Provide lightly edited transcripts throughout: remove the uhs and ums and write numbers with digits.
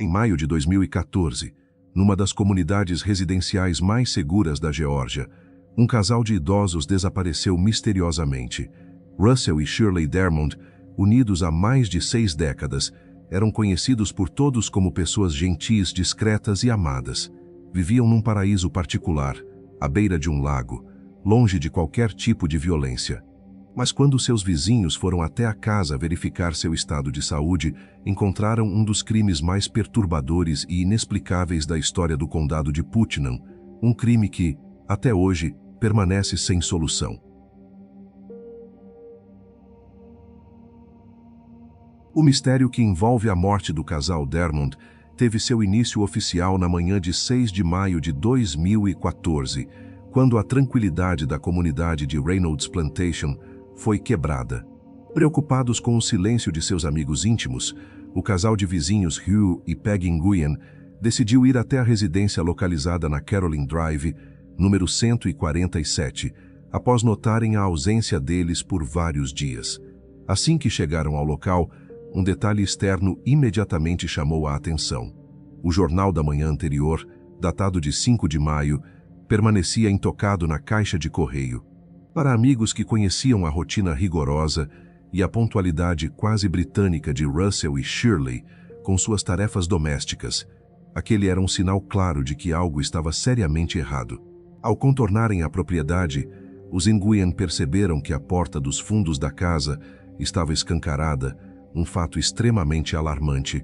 Em maio de 2014, numa das comunidades residenciais mais seguras da Geórgia, um casal de idosos desapareceu misteriosamente. Russell e Shirley Dermond, unidos há mais de 6 décadas, eram conhecidos por todos como pessoas gentis, discretas e amadas. Viviam num paraíso particular, à beira de um lago, longe de qualquer tipo de violência. Mas quando seus vizinhos foram até a casa verificar seu estado de saúde, encontraram um dos crimes mais perturbadores e inexplicáveis da história do condado de Putnam, um crime que, até hoje, permanece sem solução. O mistério que envolve a morte do casal Dermond teve seu início oficial na manhã de 6 de maio de 2014, quando a tranquilidade da comunidade de Reynolds Plantation foi quebrada. Preocupados com o silêncio de seus amigos íntimos, o casal de vizinhos Hugh e Peggy Nguyen decidiu ir até a residência localizada na Caroline Drive, número 147, após notarem a ausência deles por vários dias. Assim que chegaram ao local, um detalhe externo imediatamente chamou a atenção. O jornal da manhã anterior, datado de 5 de maio, permanecia intocado na caixa de correio. Para amigos que conheciam a rotina rigorosa e a pontualidade quase britânica de Russell e Shirley com suas tarefas domésticas, aquele era um sinal claro de que algo estava seriamente errado. Ao contornarem a propriedade, os Nguyen perceberam que a porta dos fundos da casa estava escancarada, um fato extremamente alarmante,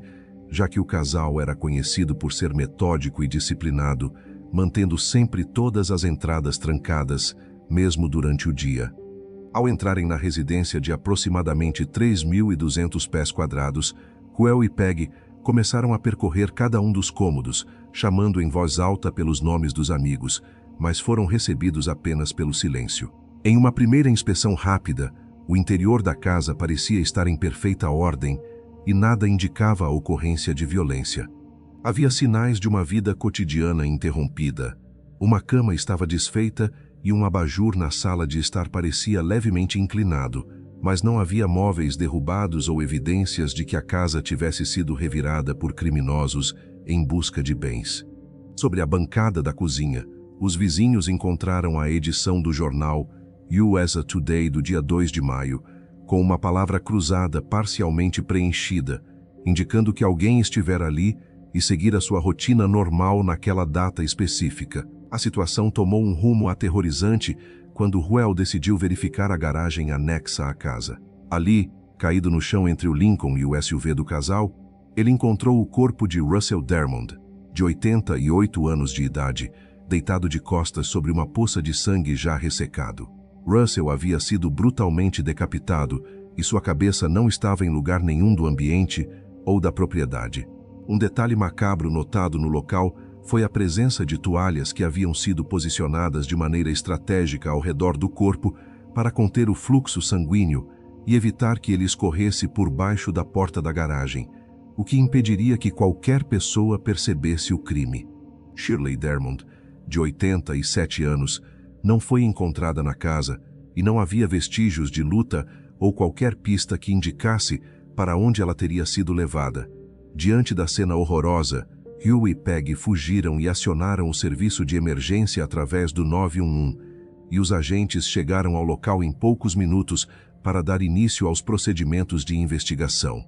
já que o casal era conhecido por ser metódico e disciplinado, mantendo sempre todas as entradas trancadas, mesmo durante o dia. Ao entrarem na residência de aproximadamente 3.200 pés quadrados, Hugh e Peggy começaram a percorrer cada um dos cômodos, chamando em voz alta pelos nomes dos amigos, mas foram recebidos apenas pelo silêncio. Em uma primeira inspeção rápida, o interior da casa parecia estar em perfeita ordem e nada indicava a ocorrência de violência. Havia sinais de uma vida cotidiana interrompida. Uma cama estava desfeita e um abajur na sala de estar parecia levemente inclinado, mas não havia móveis derrubados ou evidências de que a casa tivesse sido revirada por criminosos em busca de bens. Sobre a bancada da cozinha, os vizinhos encontraram a edição do jornal USA Today do dia 2 de maio, com uma palavra cruzada parcialmente preenchida, indicando que alguém estivera ali e seguira sua rotina normal naquela data específica. A situação tomou um rumo aterrorizante quando Hugh decidiu verificar a garagem anexa à casa. Ali, caído no chão entre o Lincoln e o SUV do casal, ele encontrou o corpo de Russell Dermond, de 88 anos de idade, deitado de costas sobre uma poça de sangue já ressecado. Russell havia sido brutalmente decapitado e sua cabeça não estava em lugar nenhum do ambiente ou da propriedade. Um detalhe macabro notado no local foi a presença de toalhas que haviam sido posicionadas de maneira estratégica ao redor do corpo para conter o fluxo sanguíneo e evitar que ele escorresse por baixo da porta da garagem, o que impediria que qualquer pessoa percebesse o crime. Shirley Dermond, de 87 anos, não foi encontrada na casa e não havia vestígios de luta ou qualquer pista que indicasse para onde ela teria sido levada. Diante da cena horrorosa, Hugh e Peggy fugiram e acionaram o serviço de emergência através do 911, e os agentes chegaram ao local em poucos minutos para dar início aos procedimentos de investigação.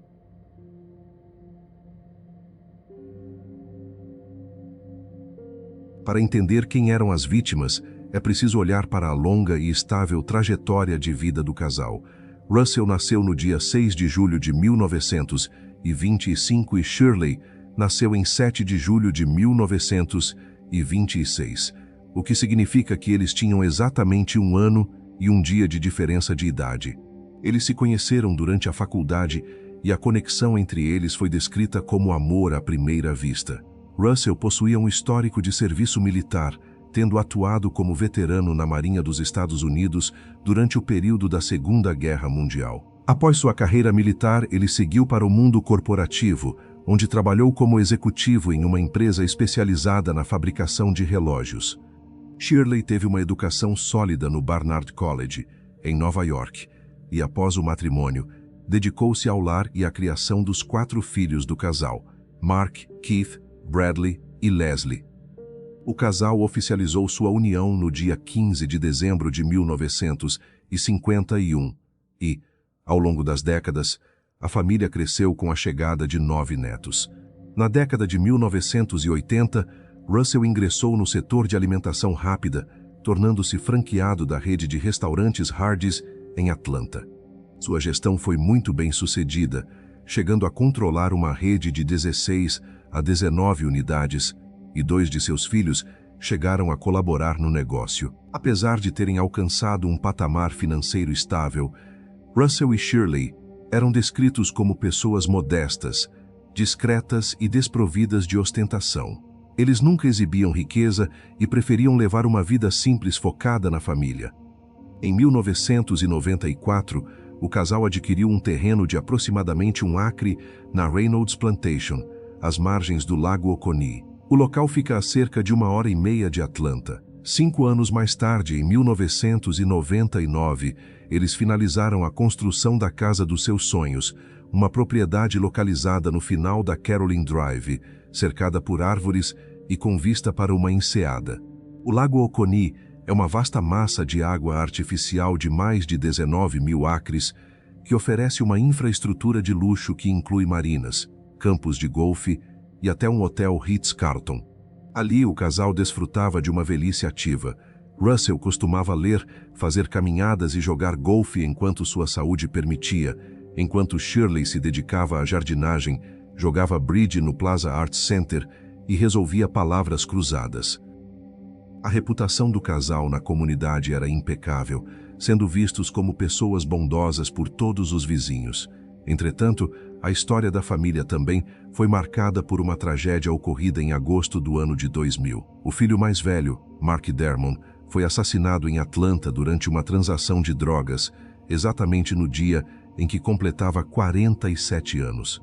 Para entender quem eram as vítimas, é preciso olhar para a longa e estável trajetória de vida do casal. Russell nasceu no dia 6 de julho de 1925 e Shirley nasceu em 7 de julho de 1926, o que significa que eles tinham exatamente 1 ano e 1 dia de diferença de idade. Eles se conheceram durante a faculdade e a conexão entre eles foi descrita como amor à primeira vista. Russell possuía um histórico de serviço militar, tendo atuado como veterano na Marinha dos Estados Unidos durante o período da Segunda Guerra Mundial. Após sua carreira militar, ele seguiu para o mundo corporativo, onde trabalhou como executivo em uma empresa especializada na fabricação de relógios. Shirley teve uma educação sólida no Barnard College, em Nova York, e após o matrimônio, dedicou-se ao lar e à criação dos 4 filhos do casal, Mark, Keith, Bradley e Leslie. O casal oficializou sua união no dia 15 de dezembro de 1951 e, ao longo das décadas, a família cresceu com a chegada de 9 netos. Na década de 1980, Russell ingressou no setor de alimentação rápida, tornando-se franqueado da rede de restaurantes Hardee's em Atlanta. Sua gestão foi muito bem sucedida, chegando a controlar uma rede de 16 a 19 unidades, e 2 de seus filhos chegaram a colaborar no negócio. Apesar de terem alcançado um patamar financeiro estável, Russell e Shirley eram descritos como pessoas modestas, discretas e desprovidas de ostentação. Eles nunca exibiam riqueza e preferiam levar uma vida simples focada na família. Em 1994, o casal adquiriu um terreno de aproximadamente 1 acre na Reynolds Plantation, às margens do Lago Oconee. O local fica a cerca de 1h30 de Atlanta. 5 anos mais tarde, em 1999, eles finalizaram a construção da casa dos seus sonhos, uma propriedade localizada no final da Caroline Drive, cercada por árvores e com vista para uma enseada. O Lago Oconee é uma vasta massa de água artificial de mais de 19.000 acres, que oferece uma infraestrutura de luxo que inclui marinas, campos de golfe e até um hotel Ritz-Carlton. Ali, o casal desfrutava de uma velhice ativa. Russell costumava ler, fazer caminhadas e jogar golfe enquanto sua saúde permitia, enquanto Shirley se dedicava à jardinagem, jogava bridge no Plaza Arts Center e resolvia palavras cruzadas. A reputação do casal na comunidade era impecável, sendo vistos como pessoas bondosas por todos os vizinhos. Entretanto, a história da família também foi marcada por uma tragédia ocorrida em agosto do ano de 2000. O filho mais velho, Mark Dermond, foi assassinado em Atlanta durante uma transação de drogas, exatamente no dia em que completava 47 anos.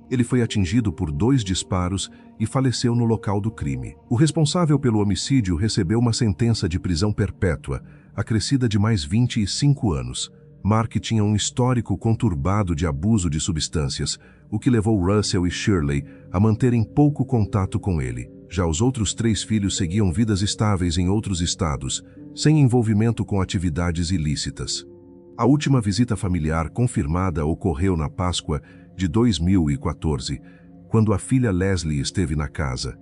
Ele foi atingido por 2 disparos e faleceu no local do crime. O responsável pelo homicídio recebeu uma sentença de prisão perpétua, acrescida de mais 25 anos. Mark tinha um histórico conturbado de abuso de substâncias, o que levou Russell e Shirley a manterem pouco contato com ele. Já os outros 3 filhos seguiam vidas estáveis em outros estados, sem envolvimento com atividades ilícitas. A última visita familiar confirmada ocorreu na Páscoa de 2014, quando a filha Leslie esteve na casa.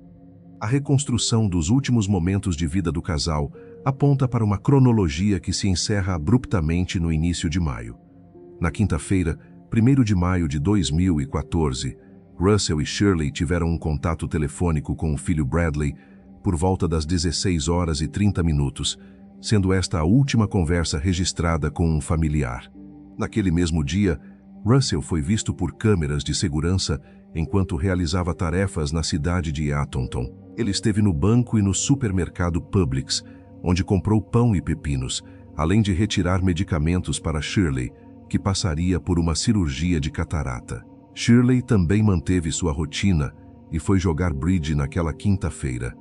A reconstrução dos últimos momentos de vida do casal aponta para uma cronologia que se encerra abruptamente no início de maio. Na quinta-feira, 1º de maio de 2014, Russell e Shirley tiveram um contato telefônico com o filho Bradley por volta das 16h30, sendo esta a última conversa registrada com um familiar. Naquele mesmo dia, Russell foi visto por câmeras de segurança enquanto realizava tarefas na cidade de Eatonton. Ele esteve no banco e no supermercado Publix, onde comprou pão e pepinos, além de retirar medicamentos para Shirley, que passaria por uma cirurgia de catarata. Shirley também manteve sua rotina e foi jogar bridge naquela quinta-feira.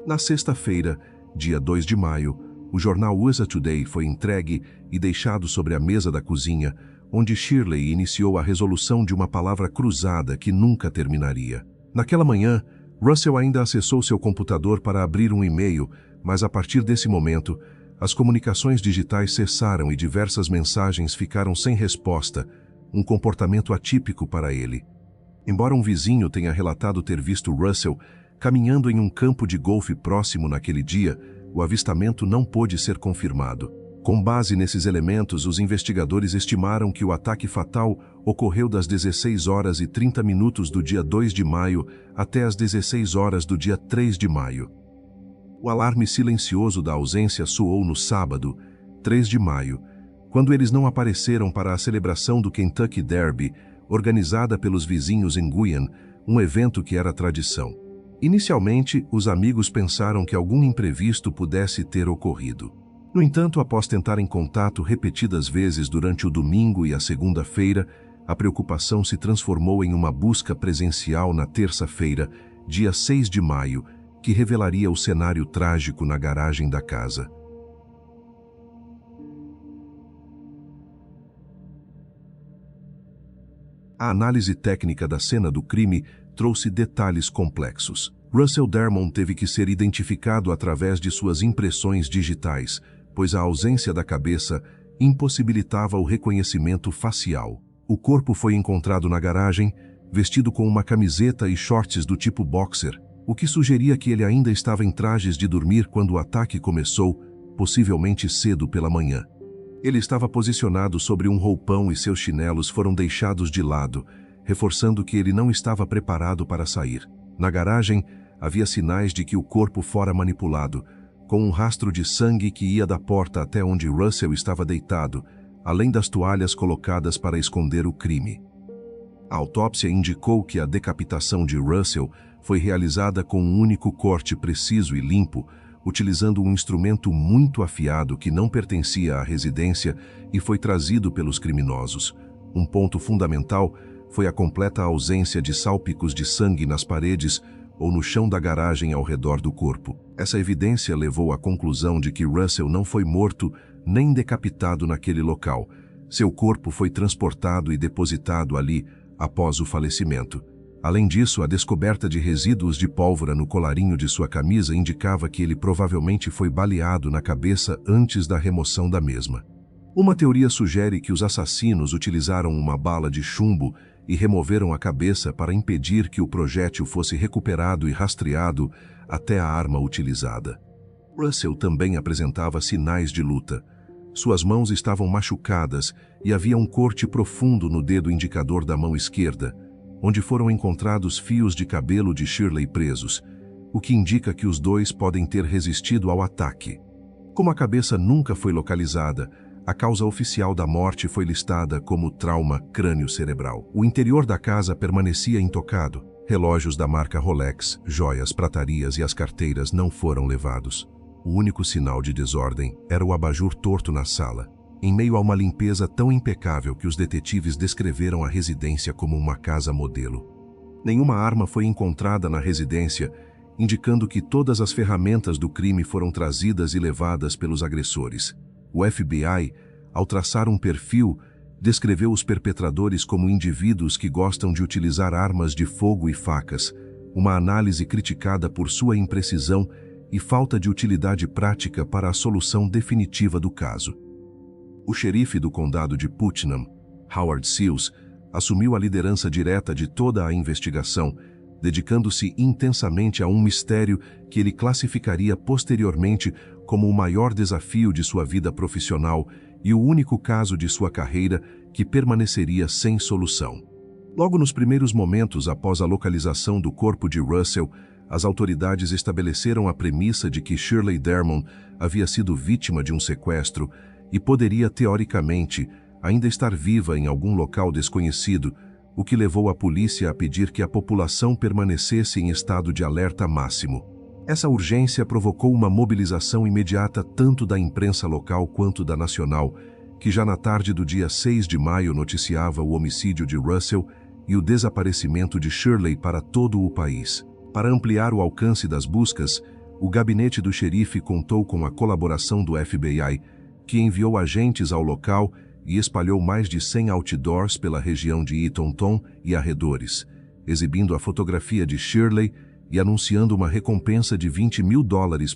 Na sexta-feira, dia 2 de maio, o jornal USA Today foi entregue e deixado sobre a mesa da cozinha, onde Shirley iniciou a resolução de uma palavra cruzada que nunca terminaria. Naquela manhã, Russell ainda acessou seu computador para abrir um e-mail, mas a partir desse momento, as comunicações digitais cessaram e diversas mensagens ficaram sem resposta, um comportamento atípico para ele. Embora um vizinho tenha relatado ter visto Russell caminhando em um campo de golfe próximo naquele dia, o avistamento não pôde ser confirmado. Com base nesses elementos, os investigadores estimaram que o ataque fatal ocorreu das 16h30 do dia 2 de maio até as 16h do dia 3 de maio. O alarme silencioso da ausência soou no sábado, 3 de maio, quando eles não apareceram para a celebração do Kentucky Derby, organizada pelos vizinhos em Guyan, um evento que era tradição. Inicialmente, os amigos pensaram que algum imprevisto pudesse ter ocorrido. No entanto, após tentarem contato repetidas vezes durante o domingo e a segunda-feira, a preocupação se transformou em uma busca presencial na terça-feira, dia 6 de maio, que revelaria o cenário trágico na garagem da casa. A análise técnica da cena do crime trouxe detalhes complexos. Russell Dermond teve que ser identificado através de suas impressões digitais, pois a ausência da cabeça impossibilitava o reconhecimento facial. O corpo foi encontrado na garagem, vestido com uma camiseta e shorts do tipo boxer, o que sugeria que ele ainda estava em trajes de dormir quando o ataque começou, possivelmente cedo pela manhã. Ele estava posicionado sobre um roupão e seus chinelos foram deixados de lado, reforçando que ele não estava preparado para sair. Na garagem, havia sinais de que o corpo fora manipulado, com um rastro de sangue que ia da porta até onde Russell estava deitado, além das toalhas colocadas para esconder o crime. A autópsia indicou que a decapitação de Russell foi realizada com um único corte preciso e limpo, utilizando um instrumento muito afiado que não pertencia à residência e foi trazido pelos criminosos. Um ponto fundamental foi a completa ausência de salpicos de sangue nas paredes ou no chão da garagem ao redor do corpo. Essa evidência levou à conclusão de que Russell não foi morto nem decapitado naquele local. Seu corpo foi transportado e depositado ali após o falecimento. Além disso, a descoberta de resíduos de pólvora no colarinho de sua camisa indicava que ele provavelmente foi baleado na cabeça antes da remoção da mesma. Uma teoria sugere que os assassinos utilizaram uma bala de chumbo e removeram a cabeça para impedir que o projétil fosse recuperado e rastreado até a arma utilizada. Russell também apresentava sinais de luta. Suas mãos estavam machucadas e havia um corte profundo no dedo indicador da mão esquerda, onde foram encontrados fios de cabelo de Shirley presos, o que indica que os dois podem ter resistido ao ataque. Como a cabeça nunca foi localizada, a causa oficial da morte foi listada como trauma crânio-cerebral. O interior da casa permanecia intocado. Relógios da marca Rolex, joias, pratarias e as carteiras não foram levados. O único sinal de desordem era o abajur torto na sala, em meio a uma limpeza tão impecável que os detetives descreveram a residência como uma casa modelo. Nenhuma arma foi encontrada na residência, indicando que todas as ferramentas do crime foram trazidas e levadas pelos agressores. O FBI, ao traçar um perfil, descreveu os perpetradores como indivíduos que gostam de utilizar armas de fogo e facas, uma análise criticada por sua imprecisão e falta de utilidade prática para a solução definitiva do caso. O xerife do condado de Putnam, Howard Seals, assumiu a liderança direta de toda a investigação, dedicando-se intensamente a um mistério que ele classificaria posteriormente como o maior desafio de sua vida profissional e o único caso de sua carreira que permaneceria sem solução. Logo nos primeiros momentos após a localização do corpo de Russell, as autoridades estabeleceram a premissa de que Shirley Dermond havia sido vítima de um sequestro e poderia, teoricamente, ainda estar viva em algum local desconhecido, o que levou a polícia a pedir que a população permanecesse em estado de alerta máximo. Essa urgência provocou uma mobilização imediata tanto da imprensa local quanto da nacional, que já na tarde do dia 6 de maio noticiava o homicídio de Russell e o desaparecimento de Shirley para todo o país. Para ampliar o alcance das buscas, o gabinete do xerife contou com a colaboração do FBI, que enviou agentes ao local e espalhou mais de 100 outdoors pela região de Eatonton e arredores, exibindo a fotografia de Shirley e anunciando uma recompensa de $20 mil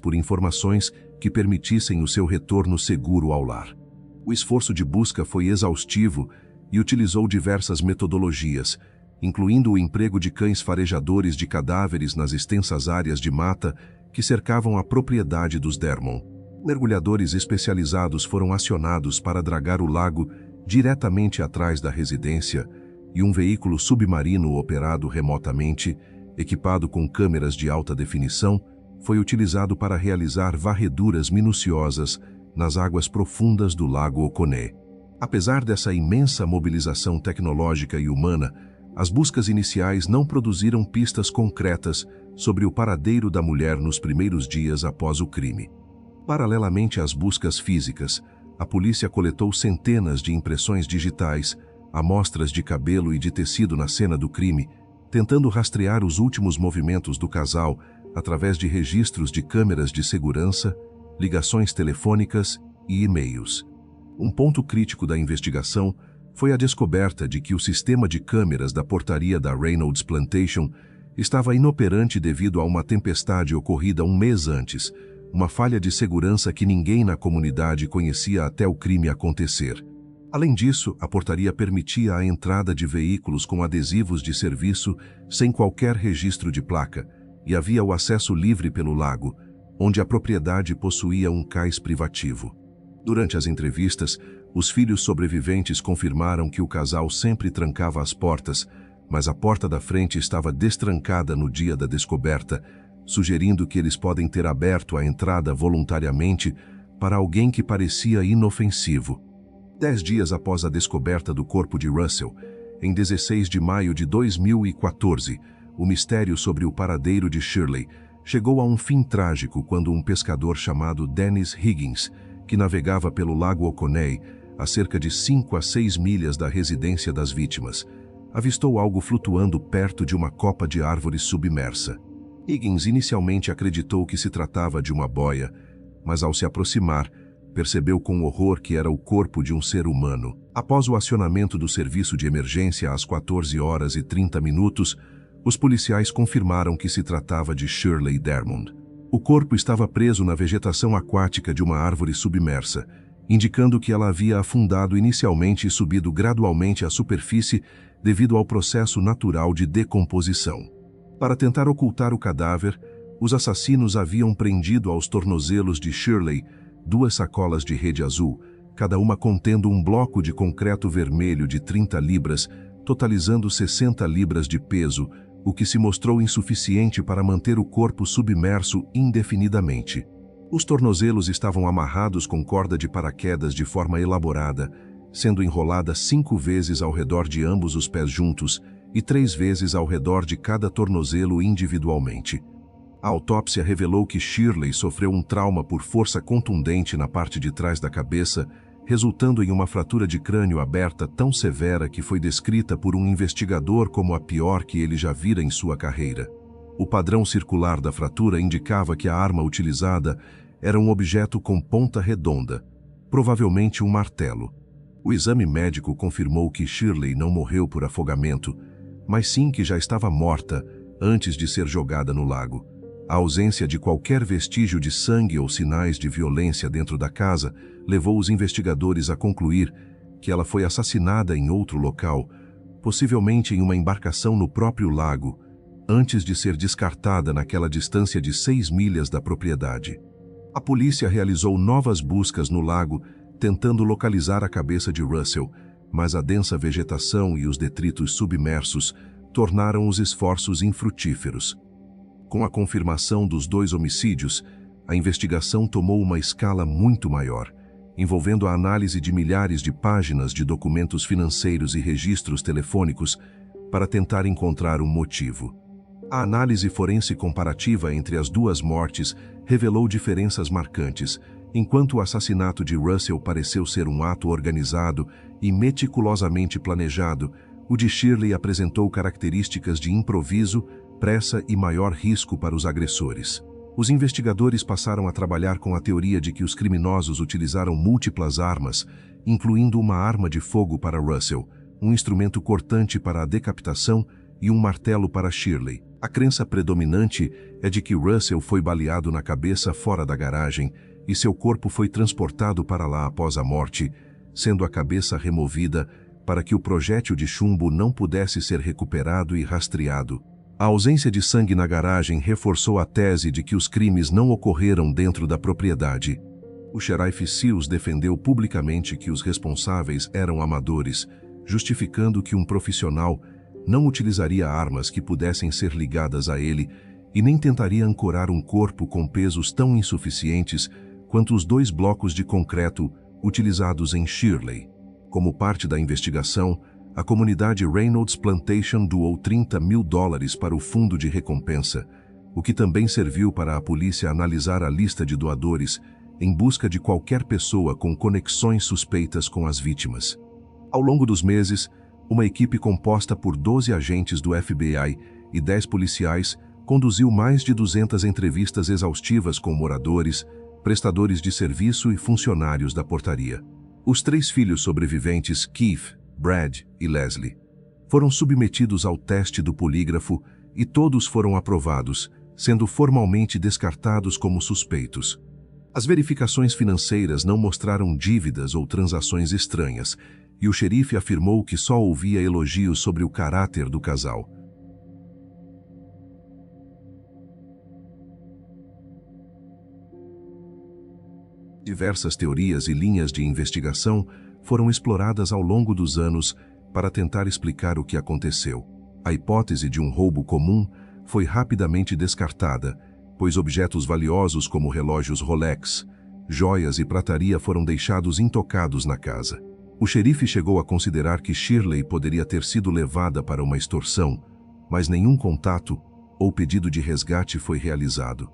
por informações que permitissem o seu retorno seguro ao lar. O esforço de busca foi exaustivo e utilizou diversas metodologias, incluindo o emprego de cães farejadores de cadáveres nas extensas áreas de mata que cercavam a propriedade dos Dermond. Mergulhadores especializados foram acionados para dragar o lago diretamente atrás da residência e um veículo submarino operado remotamente, equipado com câmeras de alta definição, foi utilizado para realizar varreduras minuciosas nas águas profundas do lago Oconee. Apesar dessa imensa mobilização tecnológica e humana, as buscas iniciais não produziram pistas concretas sobre o paradeiro da mulher nos primeiros dias após o crime. Paralelamente às buscas físicas, a polícia coletou centenas de impressões digitais, amostras de cabelo e de tecido na cena do crime, tentando rastrear os últimos movimentos do casal através de registros de câmeras de segurança, ligações telefônicas e e-mails. Um ponto crítico da investigação foi a descoberta de que o sistema de câmeras da portaria da Reynolds Plantation estava inoperante devido a uma tempestade ocorrida um mês antes, uma falha de segurança que ninguém na comunidade conhecia até o crime acontecer. Além disso, a portaria permitia a entrada de veículos com adesivos de serviço sem qualquer registro de placa, e havia o acesso livre pelo lago, onde a propriedade possuía um cais privativo. Durante as entrevistas, os filhos sobreviventes confirmaram que o casal sempre trancava as portas, mas a porta da frente estava destrancada no dia da descoberta, sugerindo que eles podem ter aberto a entrada voluntariamente para alguém que parecia inofensivo. 10 dias após a descoberta do corpo de Russell, em 16 de maio de 2014, o mistério sobre o paradeiro de Shirley chegou a um fim trágico quando um pescador chamado Dennis Higgins, que navegava pelo lago Oconee, a cerca de 5 a 6 milhas da residência das vítimas, avistou algo flutuando perto de uma copa de árvore submersa. Higgins inicialmente acreditou que se tratava de uma boia, mas ao se aproximar, percebeu com horror que era o corpo de um ser humano. Após o acionamento do serviço de emergência às 14h30, os policiais confirmaram que se tratava de Shirley Dermond. O corpo estava preso na vegetação aquática de uma árvore submersa, indicando que ela havia afundado inicialmente e subido gradualmente à superfície devido ao processo natural de decomposição. Para tentar ocultar o cadáver, os assassinos haviam prendido aos tornozelos de Shirley 2 sacolas de rede azul, cada uma contendo um bloco de concreto vermelho de 30 libras, totalizando 60 libras de peso, o que se mostrou insuficiente para manter o corpo submerso indefinidamente. Os tornozelos estavam amarrados com corda de paraquedas de forma elaborada, sendo enrolada 5 vezes ao redor de ambos os pés juntos e 3 vezes ao redor de cada tornozelo individualmente. A autópsia revelou que Shirley sofreu um trauma por força contundente na parte de trás da cabeça, resultando em uma fratura de crânio aberta tão severa que foi descrita por um investigador como a pior que ele já vira em sua carreira. O padrão circular da fratura indicava que a arma utilizada era um objeto com ponta redonda, provavelmente um martelo. O exame médico confirmou que Shirley não morreu por afogamento, mas sim que já estava morta antes de ser jogada no lago. A ausência de qualquer vestígio de sangue ou sinais de violência dentro da casa levou os investigadores a concluir que ela foi assassinada em outro local, possivelmente em uma embarcação no próprio lago, antes de ser descartada naquela distância de 6 milhas da propriedade. A polícia realizou novas buscas no lago, tentando localizar a cabeça de Russell, mas a densa vegetação e os detritos submersos tornaram os esforços infrutíferos. Com a confirmação dos 2 homicídios, a investigação tomou uma escala muito maior, envolvendo a análise de milhares de páginas de documentos financeiros e registros telefônicos para tentar encontrar um motivo. A análise forense comparativa entre as 2 mortes revelou diferenças marcantes, enquanto o assassinato de Russell pareceu ser um ato organizado e meticulosamente planejado, o de Shirley apresentou características de improviso, pressa e maior risco para os agressores. Os investigadores passaram a trabalhar com a teoria de que os criminosos utilizaram múltiplas armas, incluindo uma arma de fogo para Russell, um instrumento cortante para a decapitação e um martelo para Shirley. A crença predominante é de que Russell foi baleado na cabeça fora da garagem e seu corpo foi transportado para lá após a morte, sendo a cabeça removida para que o projétil de chumbo não pudesse ser recuperado e rastreado. A ausência de sangue na garagem reforçou a tese de que os crimes não ocorreram dentro da propriedade. O xerife Seals defendeu publicamente que os responsáveis eram amadores, justificando que um profissional não utilizaria armas que pudessem ser ligadas a ele e nem tentaria ancorar um corpo com pesos tão insuficientes quanto os 2 blocos de concreto utilizados em Shirley. Como parte da investigação, a comunidade Reynolds Plantation doou $30 mil para o fundo de recompensa, o que também serviu para a polícia analisar a lista de doadores em busca de qualquer pessoa com conexões suspeitas com as vítimas. Ao longo dos meses, uma equipe composta por 12 agentes do FBI e 10 policiais conduziu mais de 200 entrevistas exaustivas com moradores, prestadores de serviço e funcionários da portaria. Os 3 filhos sobreviventes, Keith, Brad e Leslie, foram submetidos ao teste do polígrafo e todos foram aprovados, sendo formalmente descartados como suspeitos. As verificações financeiras não mostraram dívidas ou transações estranhas, e o xerife afirmou que só ouvia elogios sobre o caráter do casal. Diversas teorias e linhas de investigação foram exploradas ao longo dos anos para tentar explicar o que aconteceu. A hipótese de um roubo comum foi rapidamente descartada, pois objetos valiosos como relógios Rolex, joias e prataria foram deixados intocados na casa. O xerife chegou a considerar que Shirley poderia ter sido levada para uma extorsão, mas nenhum contato ou pedido de resgate foi realizado.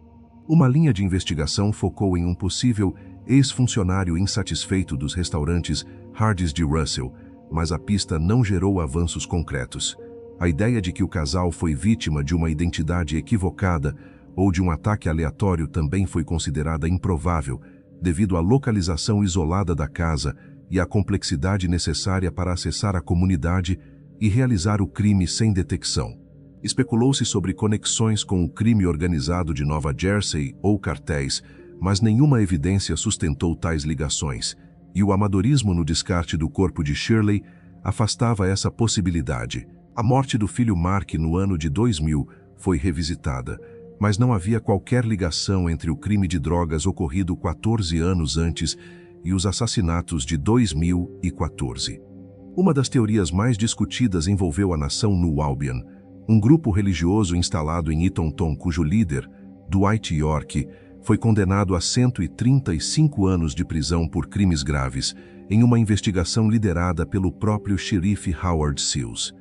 Uma linha de investigação focou em um possível ex-funcionário insatisfeito dos restaurantes Hardee's de Russell, mas a pista não gerou avanços concretos. A ideia de que o casal foi vítima de uma identidade equivocada ou de um ataque aleatório também foi considerada improvável, devido à localização isolada da casa e à complexidade necessária para acessar a comunidade e realizar o crime sem detecção. Especulou-se sobre conexões com o crime organizado de Nova Jersey ou cartéis, mas nenhuma evidência sustentou tais ligações, e o amadorismo no descarte do corpo de Shirley afastava essa possibilidade. A morte do filho Mark no ano de 2000 foi revisitada, mas não havia qualquer ligação entre o crime de drogas ocorrido 14 anos antes e os assassinatos de 2014. Uma das teorias mais discutidas envolveu a nação New Albion, um grupo religioso instalado em Eatonton cujo líder, Dwight York, foi condenado a 135 anos de prisão por crimes graves, em uma investigação liderada pelo próprio xerife Howard Seals.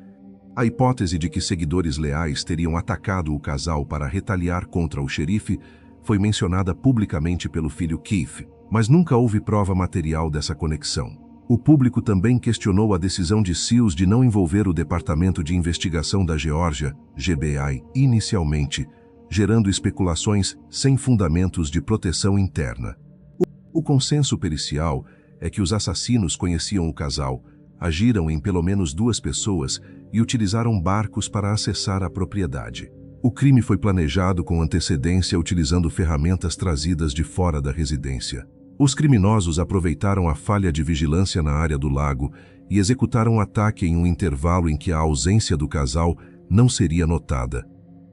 A hipótese de que seguidores leais teriam atacado o casal para retaliar contra o xerife foi mencionada publicamente pelo filho Keith, mas nunca houve prova material dessa conexão. O público também questionou a decisão de Seals de não envolver o Departamento de Investigação da Geórgia, GBI, inicialmente, gerando especulações sem fundamentos de proteção interna. O consenso pericial é que os assassinos conheciam o casal, agiram em pelo menos 2 pessoas e utilizaram barcos para acessar a propriedade. O crime foi planejado com antecedência utilizando ferramentas trazidas de fora da residência. Os criminosos aproveitaram a falha de vigilância na área do lago e executaram o ataque em um intervalo em que a ausência do casal não seria notada.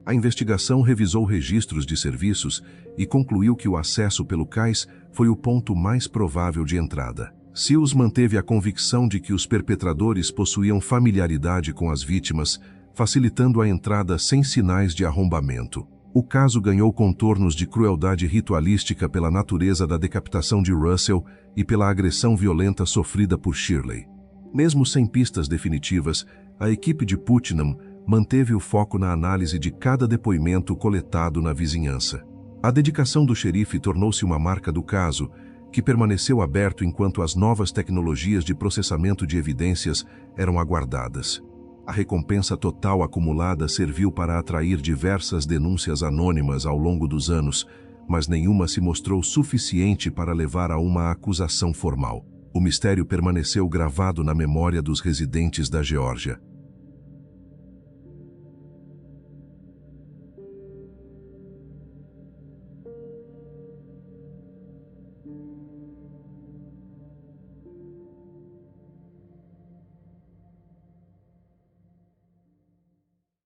A investigação revisou registros de serviços e concluiu que o acesso pelo cais foi o ponto mais provável de entrada. Seals manteve a convicção de que os perpetradores possuíam familiaridade com as vítimas, facilitando a entrada sem sinais de arrombamento. O caso ganhou contornos de crueldade ritualística pela natureza da decapitação de Russell e pela agressão violenta sofrida por Shirley. Mesmo sem pistas definitivas, a equipe de Putnam manteve o foco na análise de cada depoimento coletado na vizinhança. A dedicação do xerife tornou-se uma marca do caso, que permaneceu aberto enquanto as novas tecnologias de processamento de evidências eram aguardadas. A recompensa total acumulada serviu para atrair diversas denúncias anônimas ao longo dos anos, mas nenhuma se mostrou suficiente para levar a uma acusação formal. O mistério permaneceu gravado na memória dos residentes da Geórgia.